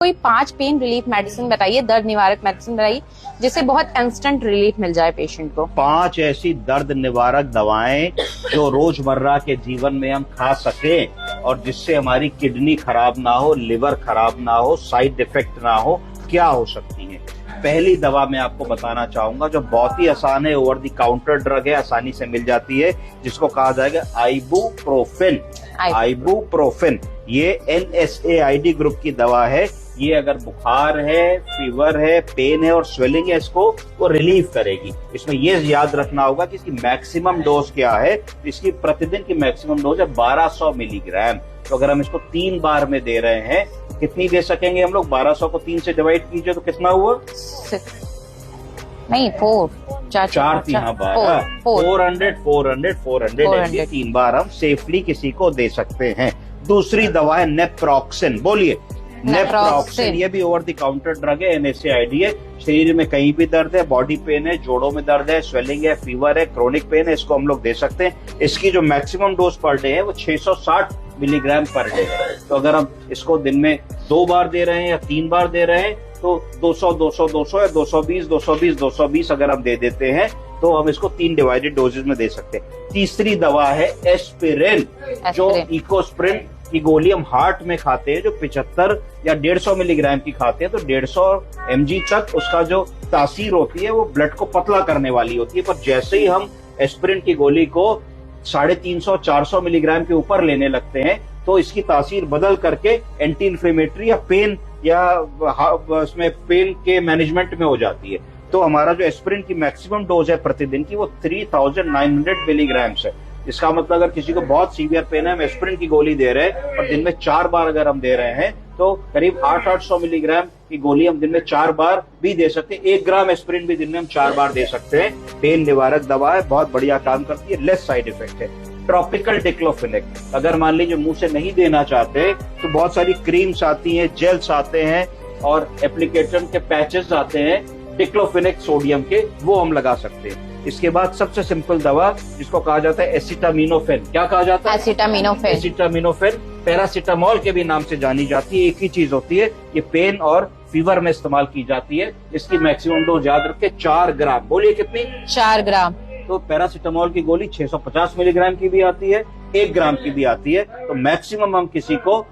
कोई 5 pain relief medicine बताइए, दर्द निवारक मेडिसिन बताइए जिससे बहुत इंस्टेंट रिलीफ मिल जाए पेशेंट को। 5 ऐसी दर्द निवारक दवाएं जो रोजमर्रा के जीवन में हम खा सके और जिससे हमारी किडनी खराब ना हो, लिवर खराब ना हो, साइड इफेक्ट ना हो, क्या हो सकती है। पहली दवा मैं आपको बताना चाहूंगा जो बहुत ही आसान है, ओवर द काउंटर ड्रग है, आसानी से मिल जाती है, जिसको कहा जाएगा आइबुप्रोफेन। आइबुप्रोफेन ये NSAID ग्रुप की दवा है। ये अगर बुखार है, फीवर है, पेन है और स्वेलिंग है, इसको वो रिलीफ करेगी। इसमें ये याद रखना होगा कि इसकी मैक्सिमम डोज क्या है। इसकी प्रतिदिन की मैक्सिमम डोज है 1200 मिलीग्राम। तो अगर हम इसको 3 बार में दे रहे हैं, कितनी दे सकेंगे हम लोग? 1200 को 3 से डिवाइड कीजिए तो कितना हुआ? 4 4 3 12 400 3 बार हम सेफली किसी को दे सकते हैं। दूसरी दवा है नेप्रोक्सिन। बोलिए नेप्रोक्सिन। ये भी ओवर द काउंटर ड्रग है, NSAID है। शरीर में कहीं भी दर्द है, बॉडी पेन है, जोड़ों में दर्द है, स्वेलिंग है, फीवर है, क्रोनिक पेन है, इसको हम लोग दे सकते हैं। इसकी जो मैक्सिमम डोज पर डे है वो 660 मिलीग्राम पर डे है। तो अगर हम इसको दिन में 2 बार दे रहे हैं या 3 बार दे रहे हैं तो 200 200 200 या 220 220 220 अगर हम दे देते हैं तो हम इसको 3 डिवाइडेड डोजेज में दे सकते हैं। तीसरी दवा है एस्पिरिन, जो इकोस्प्रिन की गोली हम हार्ट में खाते हैं, जो 75 या 150 मिलीग्राम की खाते हैं। तो 150 mg तक उसका जो तासीर होती है वो ब्लड को पतला करने वाली होती है। पर जैसे ही हम एस्पिरिन की गोली को 350 400 मिलीग्राम के ऊपर लेने लगते हैं तो इसकी तासीर बदल करके एंटी इन्फ्लेमेटरी या पेन या उसमें पेन के मैनेजमेंट में हो जाती है। तो हमारा जो एस्पिरिन की मैक्सिमम डोज है प्रतिदिन की वो 3900 मिलीग्राम है। इसका मतलब अगर किसी को बहुत सीवियर पेन है, हम एस्पिरिन की गोली दे रहे हैं और दिन में 4 बार अगर हम दे रहे हैं तो करीब 800 मिलीग्राम की गोली हम दिन में 4 बार भी दे सकते हैं। 1 ग्राम एस्पिरिन भी दिन में हम 4 बार दे सकते हैं। पेन निवारक दवा है, बहुत बढ़िया काम करती है, लेस साइड इफेक्ट है। ट्रॉपिकल डिक्लोफिनेक अगर मान लीजिए मुंह से नहीं देना चाहते तो बहुत सारी क्रीम्स आती हैं, जेल्स आते हैं और एप्लीकेशन के पैचेस आते हैं डिक्लोफिनेक सोडियम के, वो हम लगा सकते हैं। इसके बाद सबसे सिंपल दवा जिसको कहा जाता है एसिटामिनोफेन। क्या कहा जाता है? एसिटामिनोफेन। एसिटामिनोफेन पैरासिटामोल के भी नाम से जानी जाती है, एक ही चीज होती है। ये पेन और फीवर में इस्तेमाल की जाती है। इसकी मैक्सिमम डोज याद रखें 4 ग्राम। बोलिए कितनी? 4 ग्राम। तो पैरासिटामोल की गोली 650 मिलीग्राम की भी आती है, 1 ग्राम की भी आती है। तो मैक्सिमम हम किसी को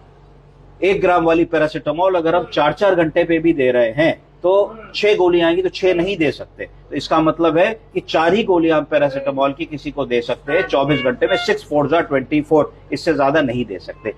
1 ग्राम वाली पैरासिटामोल अगर हम 4-4 घंटे पे भी दे रहे हैं तो 6 गोलियां आएंगी, तो 6 नहीं दे सकते। तो इसका मतलब है कि 4 ही गोलियां हम पैरासिटामोल की किसी को दे सकते हैं 24 घंटे में। 6 4 24, इससे ज्यादा नहीं दे सकते।